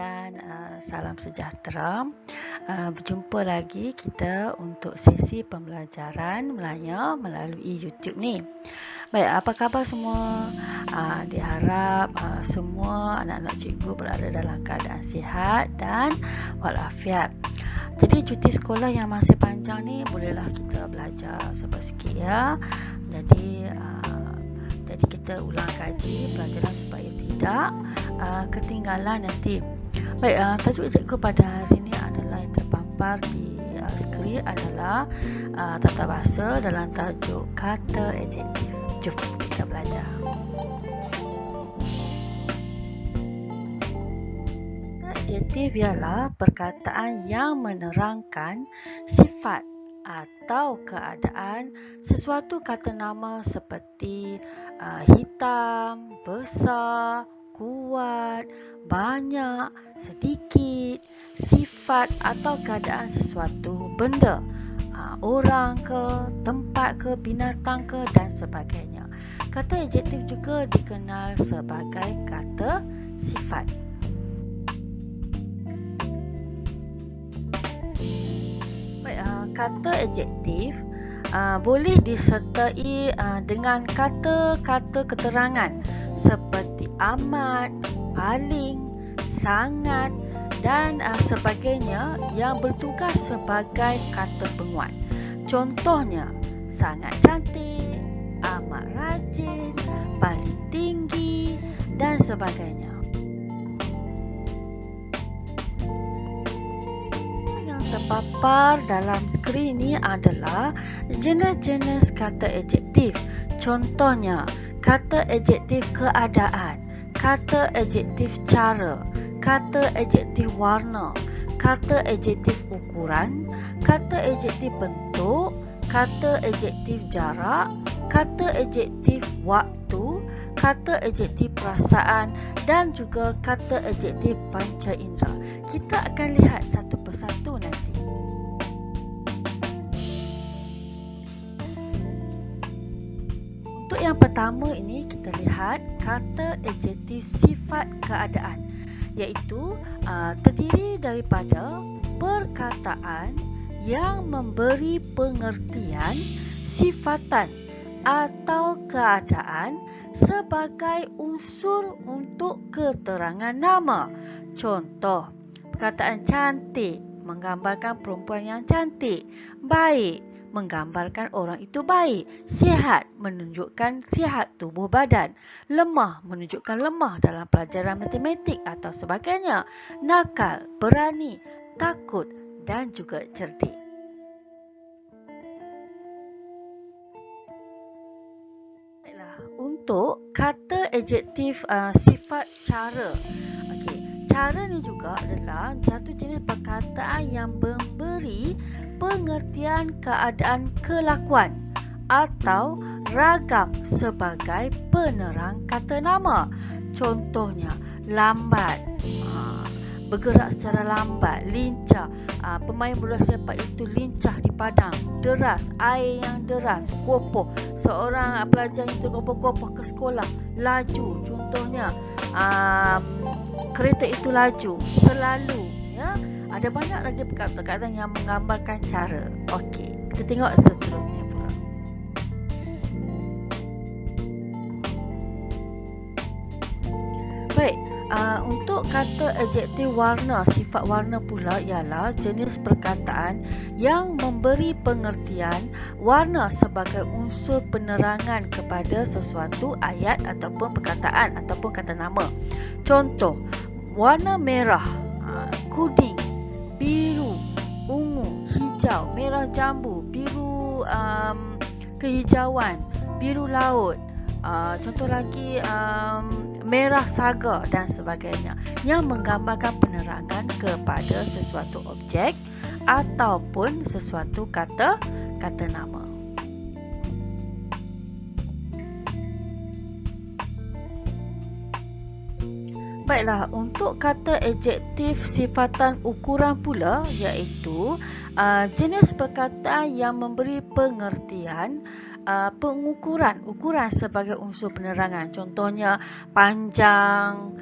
dan salam sejahtera. Berjumpa lagi kita untuk sesi pembelajaran Melayu melalui YouTube ni. Baik, apa khabar semua? Diharap semua anak-anak cikgu berada dalam keadaan sihat dan walafiat. Jadi cuti sekolah yang masih panjang ni bolehlah kita belajar sikit ya. Jadi kita ulang kaji pelajaran supaya tidak ketinggalan nanti. Baik, tajuk cikgu pada hari ini adalah yang terpampar di skrin adalah tata bahasa dalam tajuk kata adjektif. Jom kita belajar. Adjektif ialah perkataan yang menerangkan sifat atau keadaan sesuatu kata nama seperti hitam, besar, kuat, banyak, sedikit, sifat atau keadaan sesuatu benda, orang ke, tempat ke, binatang ke dan sebagainya. Kata adjektif juga dikenal sebagai kata sifat. Kata adjektif boleh disertai dengan kata-kata keterangan seperti amat, paling, sangat dan sebagainya yang bertugas sebagai kata penguat. Contohnya, sangat cantik, amat rajin, paling tinggi dan sebagainya. Terpapar dalam skrin ini adalah jenis-jenis kata adjektif. Contohnya, kata adjektif keadaan, kata adjektif cara, kata adjektif warna, kata adjektif ukuran, kata adjektif bentuk, kata adjektif jarak, kata adjektif waktu, kata adjektif perasaan dan juga kata adjektif panca indera. Kita akan lihat satu persatu nanti. Untuk yang pertama ini kita lihat kata adjektif sifat keadaan, iaitu terdiri daripada perkataan yang memberi pengertian sifatan atau keadaan sebagai unsur untuk keterangan nama. Contoh, perkataan cantik menggambarkan perempuan yang cantik, baik menggambarkan orang itu baik, sihat menunjukkan sihat tubuh badan, lemah menunjukkan lemah dalam pelajaran matematik atau sebagainya, nakal, berani, takut dan juga cerdik. Untuk kata adjektif sifat cara. Cara ni juga adalah satu jenis perkataan yang memberi pengertian keadaan kelakuan atau ragam sebagai penerang kata nama. Contohnya, lambat, bergerak secara lambat, lincah, pemain bola sepak itu lincah di padang, deras, air yang deras, kopoh, seorang pelajar itu kopoh-kopoh ke sekolah, laju, contohnya kereta itu laju, selalu, ya. Ada banyak lagi perkataan yang menggambarkan cara. Okey, kita tengok seterusnya pula. Baik, untuk kata adjektif warna, sifat warna pula ialah jenis perkataan yang memberi pengertian warna sebagai unsur penerangan kepada sesuatu ayat ataupun perkataan ataupun kata nama. Contoh, warna merah, kuning, biru, ungu, hijau, merah jambu, biru kehijauan, biru laut, contoh lagi merah saga dan sebagainya, yang menggambarkan penerangan kepada sesuatu objek ataupun sesuatu kata nama. Baiklah, untuk kata adjektif sifatan ukuran pula, iaitu jenis perkataan yang memberi pengertian ukuran sebagai unsur penerangan. Contohnya panjang,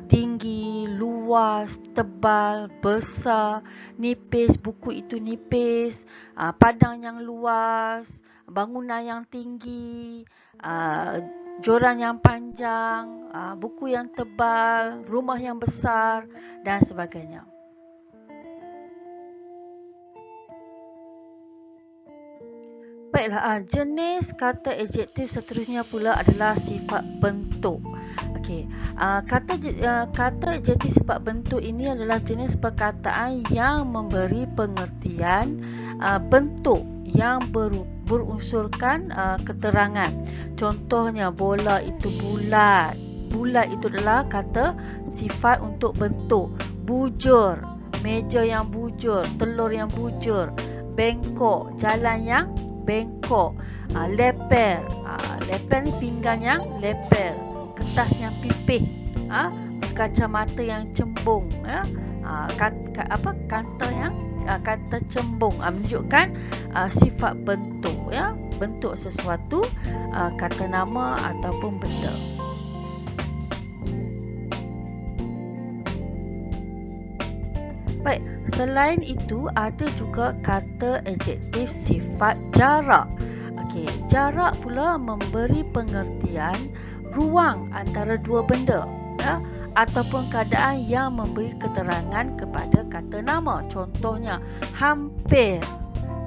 tinggi, luas, tebal, besar, nipis, buku itu nipis, padang yang luas, bangunan yang tinggi, joran yang panjang, buku yang tebal, rumah yang besar dan sebagainya. Baiklah, jenis kata adjektif seterusnya pula adalah sifat bentuk. Okey, kata adjektif sifat bentuk ini adalah jenis perkataan yang memberi pengertian bentuk yang berunsurkan keterangan. Contohnya, bola itu bulat. Bulat itu adalah kata sifat untuk bentuk. Bujur, meja yang bujur, telur yang bujur. Bengkok, jalan yang bengkok. Leper, leper ni pinggan yang leper, kertas yang pipih, kacamata yang cembung, kanta yang kata cembung, menunjukkan sifat bentuk, bentuk sesuatu, kata nama ataupun benda. Baik, selain itu ada juga kata adjektif sifat jarak. Okey, jarak pula memberi pengertian ruang antara dua benda, ataupun keadaan yang memberi keterangan kepada kata nama. Contohnya, hampir,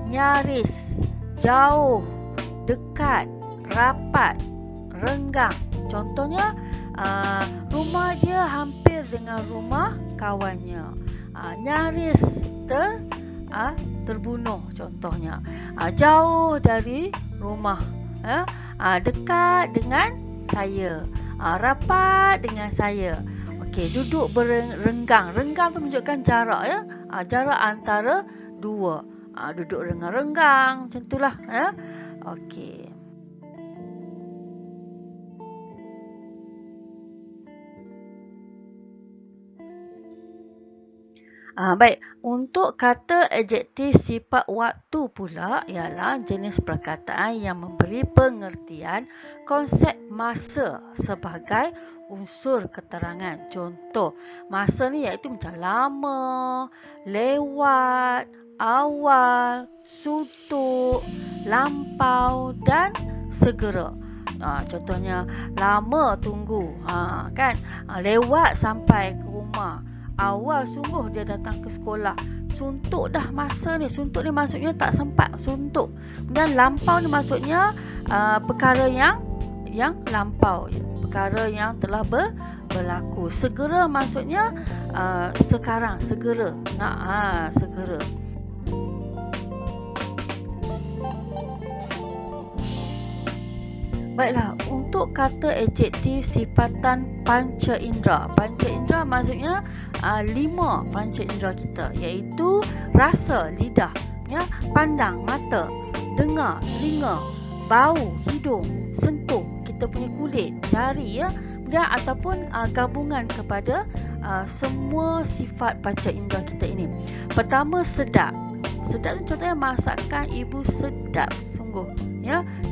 nyaris, jauh, dekat, rapat, renggang. Contohnya, rumah dia hampir dengan rumah kawannya. Nyaris terbunuh, contohnya. Jauh dari rumah, dekat dengan saya, rapat dengan saya. Okey, duduk berenggang. Renggang tu menunjukkan jarak, jarak antara dua. Duduk renggang-renggang, macam itulah, Okey. Baik, untuk kata adjektif sifat waktu pula ialah jenis perkataan yang memberi pengertian konsep masa sebagai unsur keterangan. Contoh, masa ni iaitu macam lama, lewat, awal, sutuk, lampau dan segera. Contohnya, lama tunggu, kan? Lewat sampai ke rumah. Awal sungguh dia datang ke sekolah. Suntuk dah masa ni. Suntuk ni maksudnya tak sempat suntuk. Dan lampau ni maksudnya perkara yang lampau, perkara yang telah berlaku. Segera maksudnya sekarang, segera. Segera. Baiklah, untuk kata adjektif sifatan panca indera. Panca indera maksudnya 5 panca indera kita, iaitu rasa, lidah, pandang, mata, dengar, telinga, bau, hidung, sentuh, kita punya kulit, jari, dan ataupun gabungan kepada semua sifat panca indera kita ini. Pertama, sedap. Sedap tu contohnya masakan ibu sedap sungguh,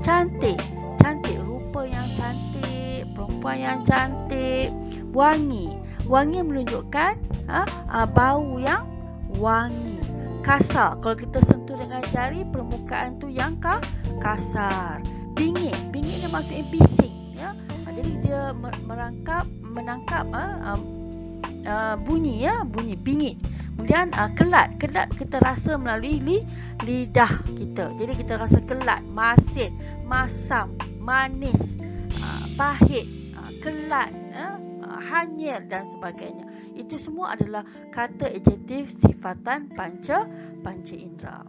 cantik. Cantik, rupa yang cantik, perempuan yang cantik. Wangi, wangi menunjukkan bau yang wangi. Kasar, kalau kita sentuh dengan jari, permukaan tu yang kasar. Bingit, bingit ni maksudnya bising, jadi dia menangkap bunyi, bunyi bingit. Kemudian kelat, kelat kita rasa melalui lidah kita. Jadi kita rasa kelat, masin, masam, manis, pahit, kelat, hanyir dan sebagainya. Itu semua adalah kata adjektif sifatan panca indera.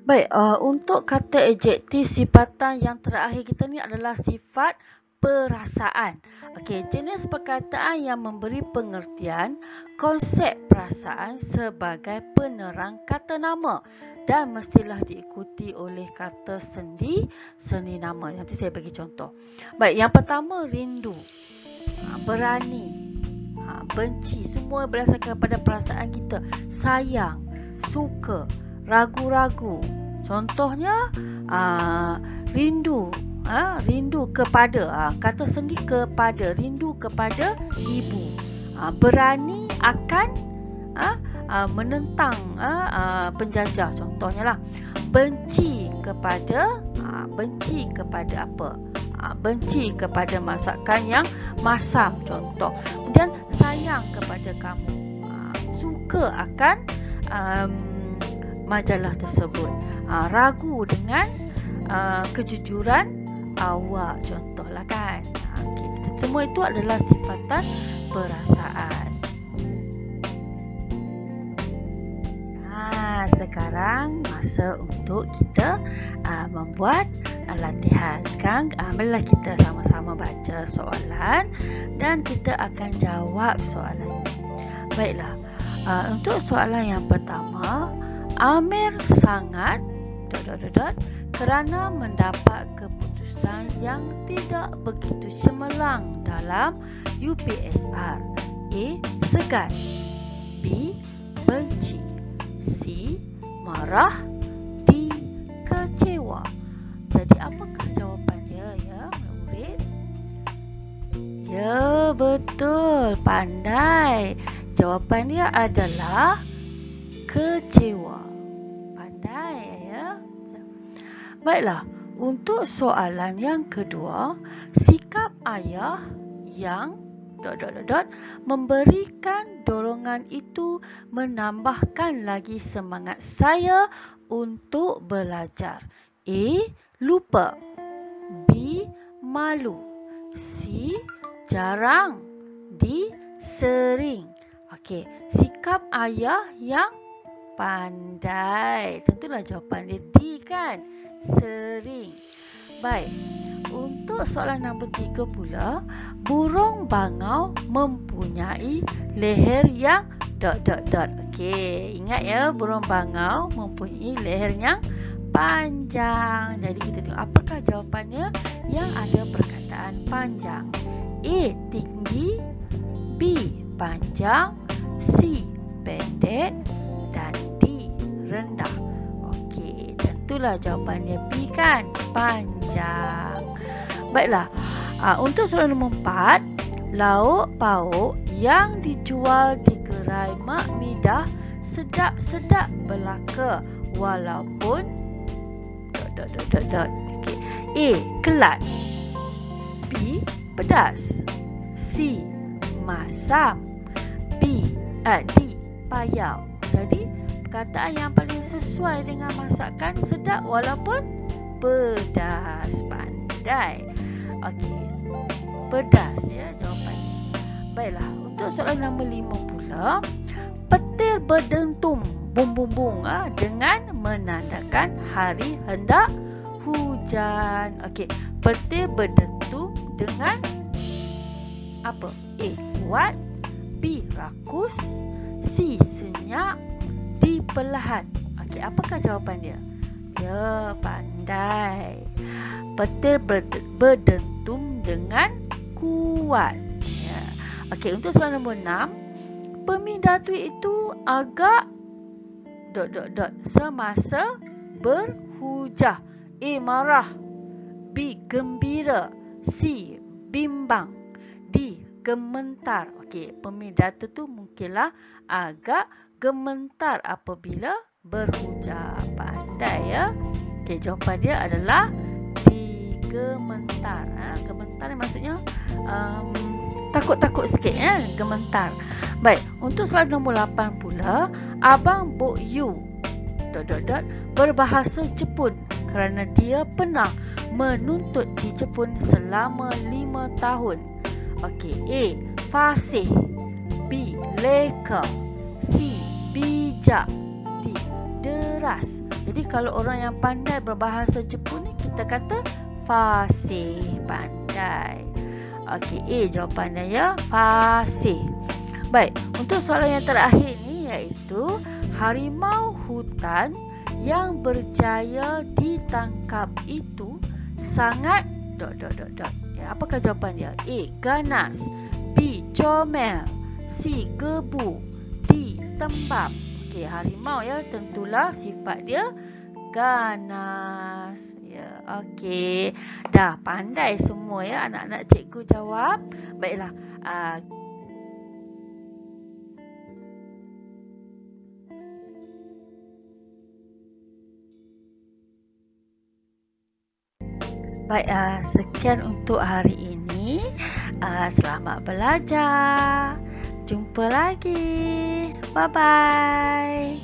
Baik, untuk kata adjektif sifatan yang terakhir kita ni adalah sifat perasaan. Okey, jenis perkataan yang memberi pengertian konsep perasaan sebagai penerang kata nama dan mestilah diikuti oleh kata sendi nama. Nanti saya bagi contoh. Baik, yang pertama rindu, berani, benci, semua berdasarkan pada perasaan kita. Sayang, suka, ragu-ragu. Contohnya rindu, rindu kepada, kata sendi kepada, rindu kepada ibu. Berani akan menentang penjajah, contohnya lah. Benci kepada apa? Benci kepada masakan yang masam, contoh. Kemudian sayang kepada kamu, suka akan majalah tersebut, ragu dengan kejujuran awak, contohlah kan. Okay. Semua itu adalah sifatan perasaan. Sekarang masa untuk kita membuat latihan. Sekarang marilah kita sama-sama baca soalan dan kita akan jawab soalan ini. Baiklah, untuk soalan yang pertama, Amir sangat ... kerana mendapat keputusan yang tidak begitu cemerlang dalam UPSR. A. Segan. B. Benci. C. Marah. D. Kecewa. Jadi apakah jawapan dia ya, murid? Ya, betul. Pandai. Jawapan dia adalah kecewa. Pandai ya. Baiklah, untuk soalan yang kedua, sikap ayah yang ... memberikan dorongan itu menambahkan lagi semangat saya untuk belajar. A. Lupa. B. Malu. C. Jarang. D. Sering. Okey, sikap ayah yang pandai. Tentulah jawapan dia D kan? Sering. Baik. Untuk soalan nombor 3 pula, burung bangau mempunyai leher yang ... Okey, ingat ya, burung bangau mempunyai leher yang panjang. Jadi kita tengok apakah jawapannya yang ada perkataan panjang. A. Tinggi. B. Panjang. C. Pendek. Dan D. Rendah. Okey, tentulah jawapannya B kan? Panjang. Baiklah, untuk soalan nombor 4, lauk pauk yang dijual di gerai Mak Midah sedap-sedap belaka walaupun ... Okey. A. Kelat. B. Pedas. C. Masam. D. Payau. Jadi perkataan yang paling sesuai dengan masakan sedap walaupun pedas. Pandai. Okey, pedas ya jawapannya. Baiklah, untuk soalan nombor 5 pula, petir berdentum bum bum bum dengan menandakan hari hendak hujan. Okey, petir berdentum dengan apa? A. Kuat. B. Rakus. C. Senyap. D. Perlahan. Okey, apakah jawapan dia? Ya, pandai. Petir berdentum dengan kuat. Ya. Okey, untuk soalan nombor 6, pemidatu itu agak ... semasa berhujah. A. Marah. B. Gembira. C. Bimbang. D. Gementar. Okey, pemidatu tu mungkinlah agak gementar apabila berhujah. Pandai ya. Okey, jawapan dia adalah gementar. Gementar ni maksudnya takut-takut sikit ya, gementar. Baik, untuk soalan nombor 8 pula, Abang Bok Yu ... berbahasa Jepun kerana dia pernah menuntut di Jepun selama 5 tahun. Okey, A. Fasih. B. Leka. C. Bijak. D. Deras. Jadi kalau orang yang pandai berbahasa Jepun ni kita kata fasih, pandai. Okey, A jawapannya ya, fasih. Baik, untuk soalan yang terakhir ni iaitu harimau hutan yang berjaya ditangkap itu sangat ... Ya, apakah jawapan dia? A. Ganas. B. Comel. C. Gebu. D. Tembam. Okey, harimau ya, tentulah sifat dia ganas. Ya. Okey. Dah pandai semua ya anak-anak cikgu jawab. Baiklah. Baik, sekian untuk hari ini. Selamat belajar. Jumpa lagi. Bye-bye.